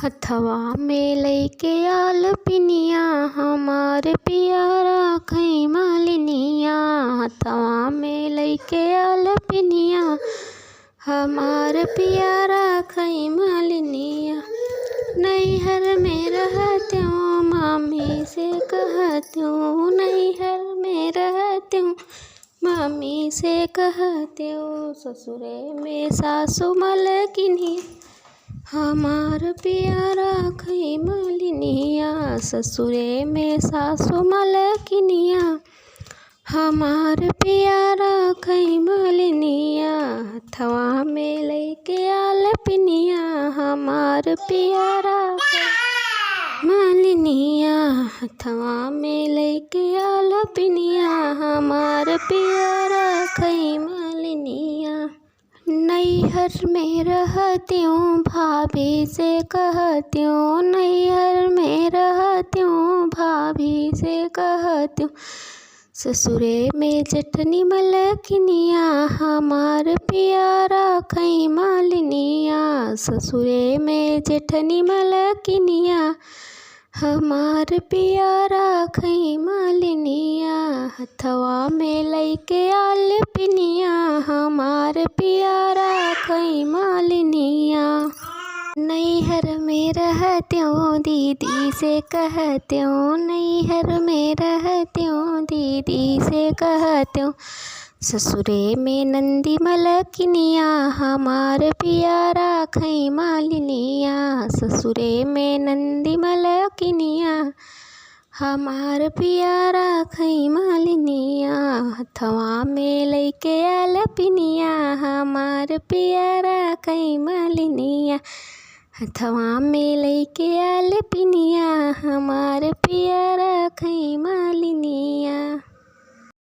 हथवा में लइके आल पिनिया हमार पियारा खई मालिनिया। हथवा में लइके आल पिनिया हमार पियारा खई मालिनिया। नैहर में रहत्यूँ मम्मी से कहत्यूँ, नैहर में रहत्यूँ मम्मी से कहत्यूँ। ससुरे में सासु मलकिनी हमार पियारा खई मालिनिया। ससुरे में सासु मलकिनिया हमार पियारा खई मालिनिया। हथवा में लइके आल पिनिया हमार पियारा खई मालिनिया। हथवा में लइके आल पिनिया हमार पियारा खई मालिनिया। नैहर में रहत्यूँ भाभी से कहत्यूँ, नैहर में रहत्यूँ भाभी से कहत्यूँ। ससुरे में जेठनी मलकिनिया हमार पियारा खई मालिनिया। ससुरे में जेठनी मलकिनिया हमार पियारा खई मालिनिया। हथवा में लइके आल पिनिया हमार पियारा खई मालिनिया। नैहर में रहत्यूँ दीदी से कहत्यूँ, नैहर में रहत्यूँ दीदी से कहत्यूँ। ससुरे में नंदी मलकिनिया हमार पियारा खई मालिनिया। ससुरे में नंदी मलकिनिया हमार पियारा खई मालिनिया। हथवा में लइके आल पिनिया हमार पियारा खई मालिनिया। हथवा में लइके आल पिनिया हमार पियारा खई मालिनिया।